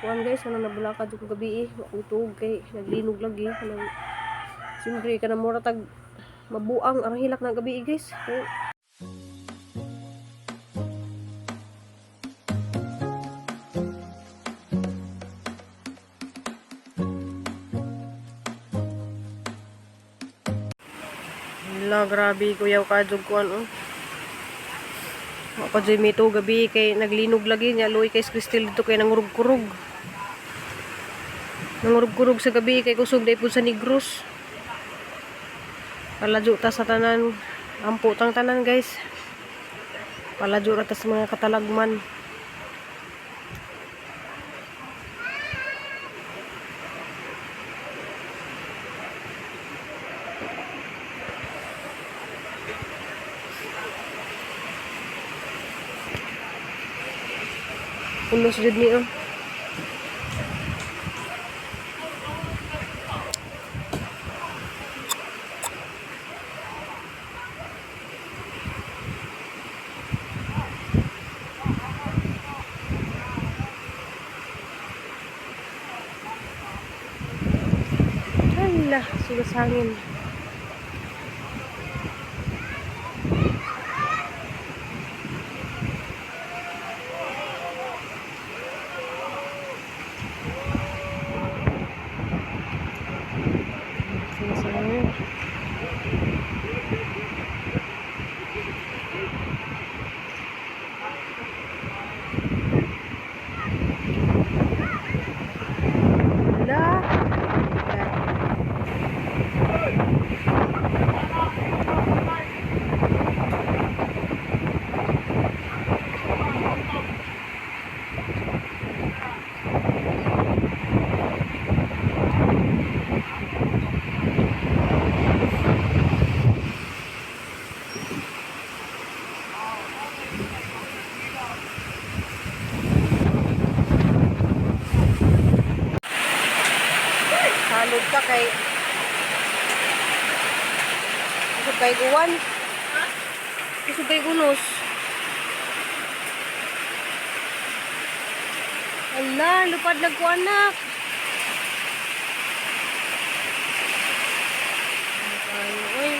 Kuan guys, kanang nabulakad ko gabi utog kay naglinog lagi kanang siyempre kanang mura tag mabuang ang hilak na gabi guys. Kay hala, grabe kuyaw kadjog kuan oh. Ako dyan mito gabi kay naglinog lagi niya loy kay kristal dito kay nangurug-kurug. Nangurug-kurug sa gabi kay kusog day pud sa Negros. Palajo ta sa tanan, ampo tang tanan guys. Palajo ra ta sa mga katalagman. Unos jud ni oh. Hala, sugas hangin. Sugas hangin. Halog ka kay kusog kay guwan. Kusog kay gunos. Ala, lupad na ko anak. Ayo, oy.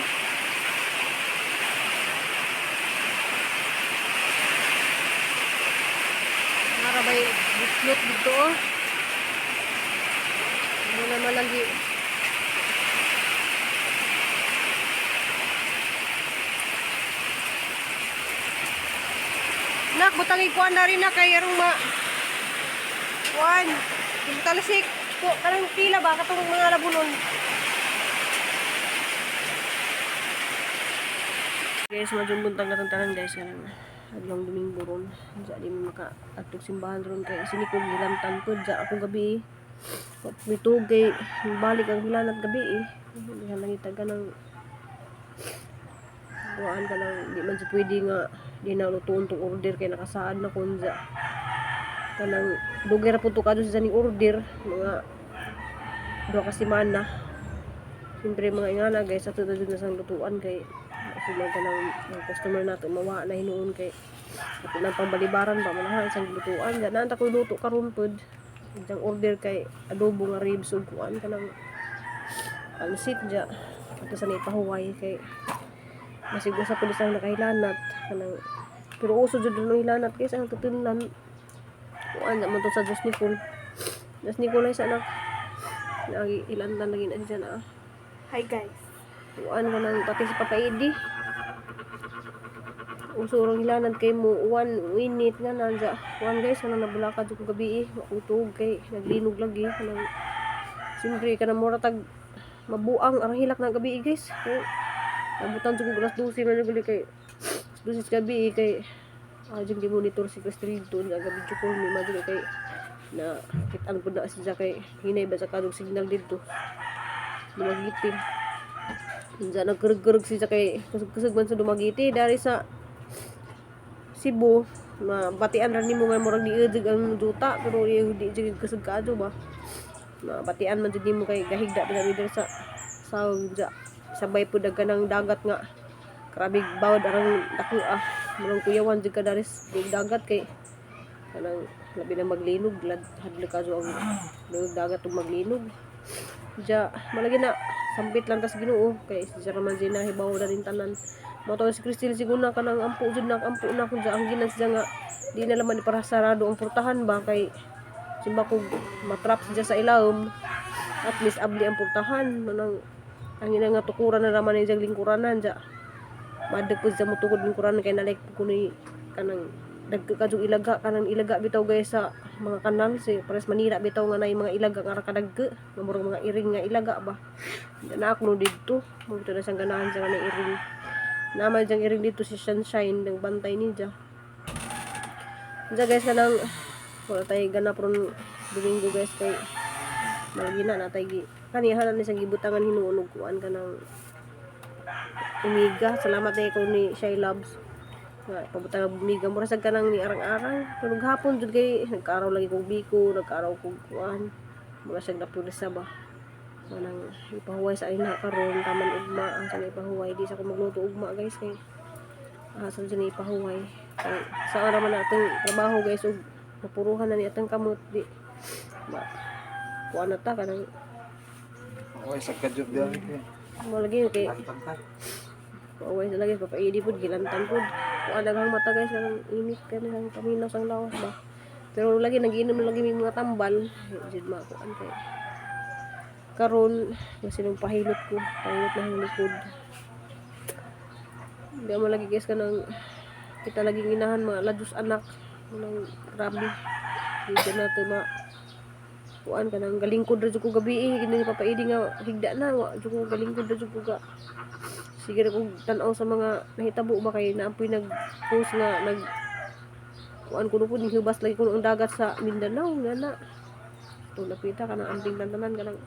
Marabay butlot dito oh. Ano naman lagi. Nak, butang ikuan na rin na kay arong kuan. Talasik ko kanang pila ba katong mga labunon. Guys, madjong buntag na tanan guys kanang adlong Domingo ron. Sa di maka atog simbahan ron kay sinikog nilamtan pud sa ako gabi. Mitug kay balik ang hilanat gabi diha nangita ka ng kuan ka ng di man sa pwede nga di na lutuon tong order kay nakasaad na kunja kanang dugay ra pud to kadto sa ning order mga 2 ka semana. Siyempre mga ingana guys ato na jud na sang lutuan kay sila kanang mga customer nato mawa na hinuon kay ato nang pambalibaran ba manahan sang lutuan diyan na ta ko luto karon pud. Ang order kay adobo nga ribs ug kuan kanang pansit ja ato sa ipahuway kay masiguro sa pulis ang nakahilanat kanang pero uso jud no hilanat kay sa tutunan kuan ja man to sa Diyos Nicol ay sa anak lagi ilantan lagi na siya na. Hi guys. Kuan kanang pati sa papaidi usurong hilanan kay mo 1 minute nga nandiya kuan guys kanang nabulakad ko gabi utog kay naglinog lagi kanang siyempre kanang mura tag mabuang ang hilak na gabi guys kay nabutan jud ko alas 12 man jud kay 12 gabi kay jud monitor si Cristrito nga gabi jud ko ni madyo kay na kitan pud na siya kay hinay ba sa kadug signal dito dumagitin diyan nagkurug-kurug siya kay kusog-kusog man sa dumagiti dari sa Cebu mabatian ra nimo nga murag diedig ang duta pero di jud kusog kadto ba mabatian man jud nimo kay gahigda pa diri sa saudja sabay pud kanang dagat nga krabig bawd arang dako murag kuyawan jud ka dari dagat kay kanang labi na maglinog hadlo ka ang dagat ug maglinog ja malagi na sambit lang tas Ginoo kay si Raman na hibaw na rin tanan mo to si Cristel siguna kanang ampo jud na ampo na kun ang ginan siya nga di na laman para sarado ang portahan ba kay simba ko matrap siya sa ilawom at least abli ang portahan manang ang ina nga tukuran na raman ni jag lingkuranan ja madeg po siya mutukod lingkuranan kay nalek ko ni kanang dagkadjog ilaga kanang ilaga bitaw guys sa mga kanal si pares manira bitaw nga nay mga ilaga nga kadagge nga murag mga iring nga ilaga ba na ako no didto mo na siyang ganahan sa nga iring naman diyang iring dito si Sunshine ng bantay niya guys kanang wala tayo ganap ron Domingo guys kay malagina na tayo kanihan na siyang gibutangan hinuunog kuan ka ng umiga salamat na ikaw ni Shy Loves pabutang umiga mura sad ka nang ni arang-arang pero gahapon jud kay nagkaaraw lagi kog biko nagkaaraw kog kuan mura siya napurisa ba manang ipahuway sa ina karon taman ugma ang sa ipahuway di sa ko magluto ugma guys kay asan sa ipahuway kay sa ara man atong trabaho guys ug mapuruhan na ni atong kamot di ba kuan na ta kanang oy sa kadjud diyan mo lagi kay kuway sa lagi papaidi pud gilantan pud kuan daghang mata guys kanang init kanang paminaw sang lawas ba pero lagi nagiinom lagi may mga tambal jud ma kuan kay karon kasi nung pahilot na ang likod hindi mo lagi guys kanang kita lagi ginahan mga ladus anak ng grabe hindi na ito kuan kanang galingkod ra jud ko gabi gini papaidi nga higda na wa jud ko galingkod ra jud ko ga sige ra kog tan-aw sa mga nahitabo ba kay naampoy nag-post nga nag kuan kuno pud hubas lagi kuno ang dagat sa Mindanao nga na to napita kanang ambing tanan kanang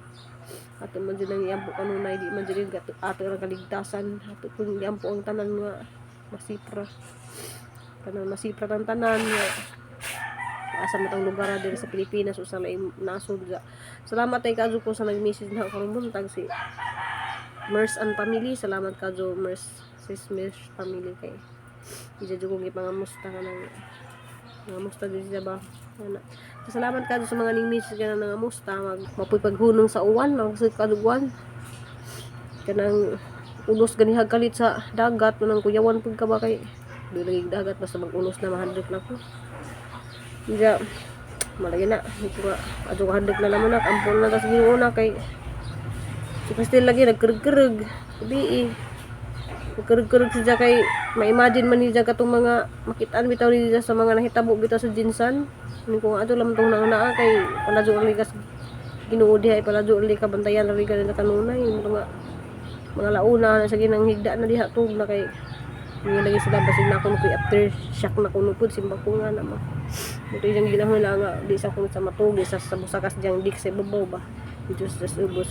ato man jud ang iampo kanunay di man jud ato ra kaligtasan ato kun iampo ang tanan nga masipra kanang masipra ang tanan nga asa matang lugar diri sa Pilipinas o sa laing nasod ja salamat tay kadto ko sa nag-message na karong buntag si Mers and family salamat kadto Mers sis Mers family kay ija jud ko gipangamusta kanang ngamusta din siya ba ana salamat kadto sa mga ning message kanang nangamusta mapuy paghunong sa uwan magsud kadugwan kanang ulos ganihag kalit sa dagat nang kuyawan pud ka ba kay dili dagat basta mag-ulos na mahadlok na ko ja malagi na ito nga adto hadlok na naman nak ampon na tas Ginoo na kay si Cristel lagi nagkereg-kereg gabi nagkereg-kereg siya kay ma-imagine man niya katong mga makitaan bitaw niya sa mga nahitabo bitaw sa jinsan ni ko ato lam tong naa kay palajo uli kas Ginoo diha palajo uli ka bantayan uli ka na kanunay mga launa na sa ginang higda na diha tug na kay niya lagi sila basig na ako kay after shock na kuno pud simba ko nga naman ito yung ginahon lang nga di sa kung sa matug sa busakas diyang dik sa babaw ba just ubos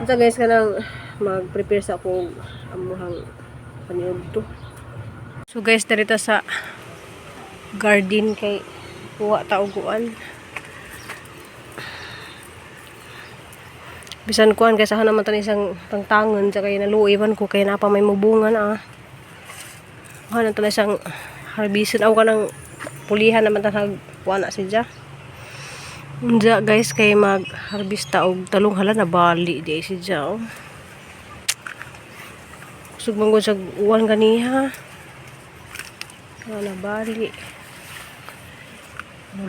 ito guys kanang mag-prepare sa akong amuhang paniudto so guys darita sa garden kay kuha tauguan bisan kuan kay sahan naman tan isang tangtangon sa kay naluiban ko kay napa may mubungan hanan tan isang harbisin aw kanang pulihan naman tan kuan na siya unja guys kay mag harbista og talong hala na bali di siya kusog mangod sa uwan ganiha na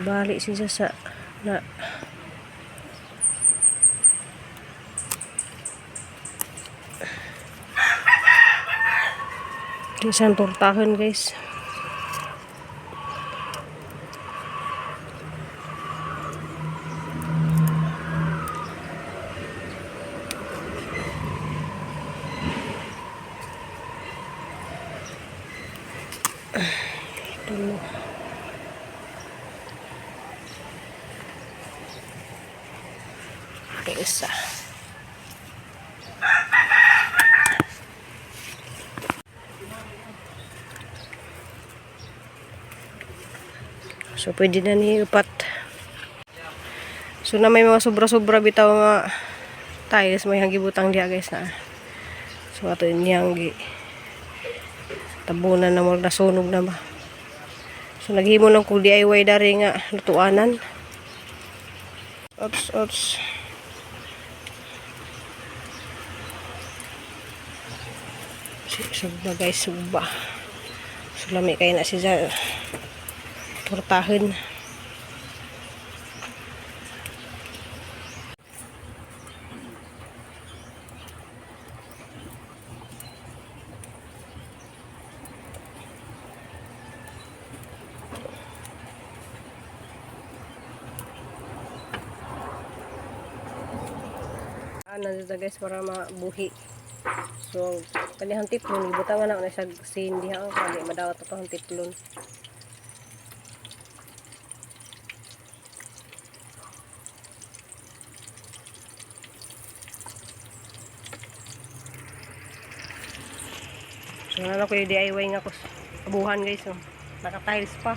bali siya sa na isang tortahan guys isa so pwede na ni upat so na may mga sobra-sobra bitaw nga tiles may hangibutang diha guys na so ato niyang tabunan na mo nasunog na ba So naghimo lang kog DIY dari nga lutuanan. Ops. Sugba guys, sugba. Sulami kayo na siya tortahin. Nandito guys para mabuhi. So kanihang tiplon gibutangan na sa sin diha ang kani madawat ato ang tiplon. So ano ko yung DIY nga ko kabuhan guys, oh. Naka-tiles pa.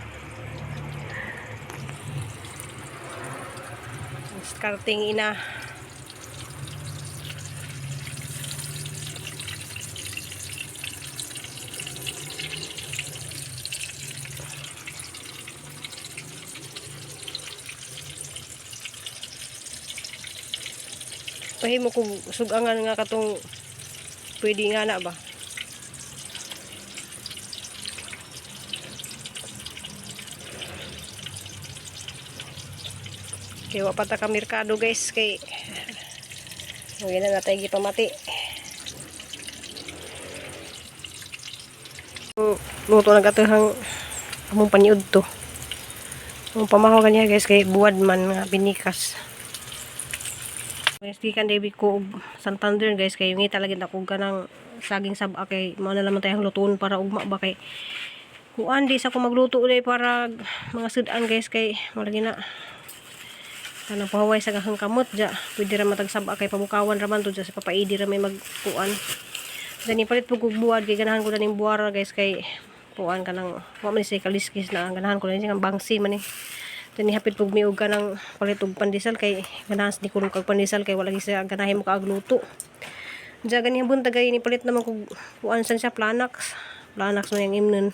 Starting ina. Pahimo ko sugangan nga katong pwede nga na ba. Kaya wapata ka merkado guys kay ngayon na natay gipamati. Luto na gatuhang among paniud to. Among pamahaw kanya guys kay buwad man nga binikas. Guys, kan David ko Santander guys kay yung talaga na kog kanang saging saba kay mao na naman tayong lutuon para ugma ba kay kuan di sa ko magluto ulit para mga sudan guys kay wala gina kanang pahaway sa gahang kamot ja pwede ra matag saba kay pamukawan ra man to sa papaidi ra may magkuan dani palit pug buwad kay ganahan ko na ning buwara guys kay kuan kanang wa man say kaliskis na ganahan ko na sing bangsi man ni dani hapit pug miog kanang palit og pandesal kay ganahan ni kulog kag pandesal kay wala gisa ganahin mo kaagluto ja gani buntag kay ni palit naman kog kuan san siya planax mo yang imnon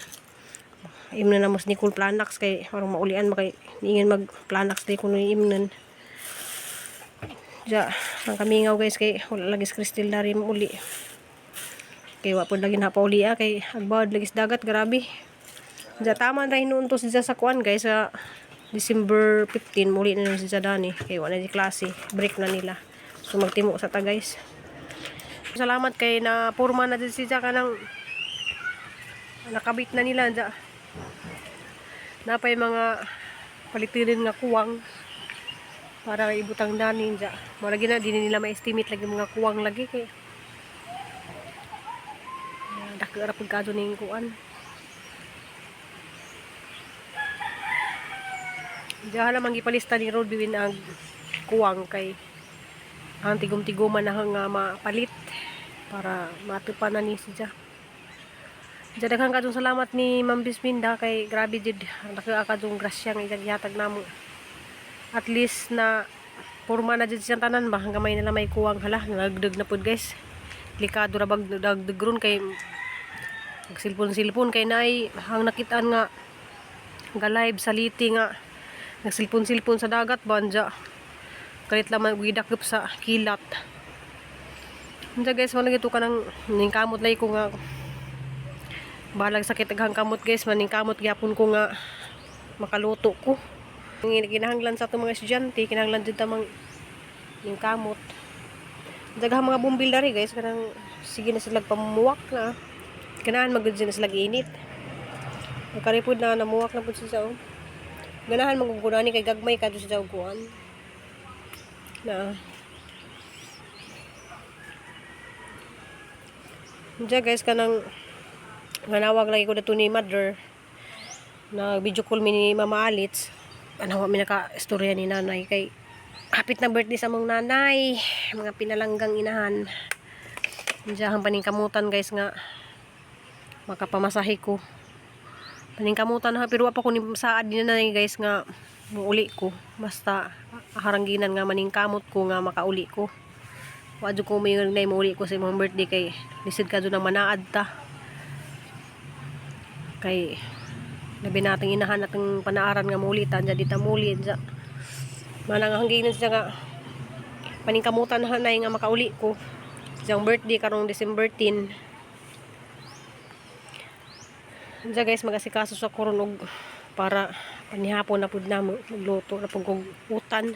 na mas Nicole planax kay parang maulian makay ingin mag planax day kuno imnon ja ang kamingaw guys kay wala lagis kristal dari uli kay wa pud lagi na pauli kay agbawad lagis dagat grabe ja tama ra hinuon to siya sa kuan guys sa December 15 muli na lang siya dani kay wala di klase break na nila so magtimo sa ta guys. Salamat kay na purma na din siya kanang nakabit na nila ja napay mga palitilin nga kuwang para kay ibutang danin ja malagi na din nila ma-estimate lagi mga kuwang lagi kay dakara pagkado ning kuan diha lamang gipalista ni road biwin ang kuwang kay ang tigom-tigoman na nga mapalit para matupan na ni siya. Daghang kadtong salamat ni Ma'am Bisminda kay grabe jud nakakadong grasya nga ihatag namo. At least na porma na jud siyang tanan ba hanggang may nila may kuwang hala nagdagdag na pud guys. Likado ra bag dagdagron kay nagsilpon-silpon kay naay hang nakitaan nga live sa liti nga nagsilpon-silpon sa dagat banja. Kalit lamang gidakop sa kilat. Unsa guys wala gito kanang ning kamot lay ko nga balag sakit aghang kamot guys maning kamot gyapon ko nga makaluto ko kinahanglan sa itong mga estudyante kinahanglan jud tamang ning kamot daghang mga bumbil dari guys kanang sige na sila pamuwak na ganahan magud na sila giinit karipod na namuwak na pud siya ganahan magugunani kay gagmay kadto siya og kuan na diya guys kanang nanawag lagi ko na to ni mother na video call mi ni Mama Alits anawa mi naka-istorya ni nanay kay hapit na birthday sa mong nanay mga pinalanggang inahan diyan paningkamutan guys nga makapamasahe ko paningkamutan ha pero wa pa ko ni saad din nanay guys nga muuli ko basta harangginan nga maningkamot ko nga makauli ko wa jud ko may nay muuli ko sa imong birthday kay lisod ka jud nang manaad ta kay Labi nating inahan natong panaaran nga mulitan dyan dita muli dyan. Manang hangginan siya nga paningkamutan na hanay nga makauli ko. Siyang birthday karong December 10. Diyan guys magasikaso sa kuron og para panihapon na pud namo magluto na pud kog utan.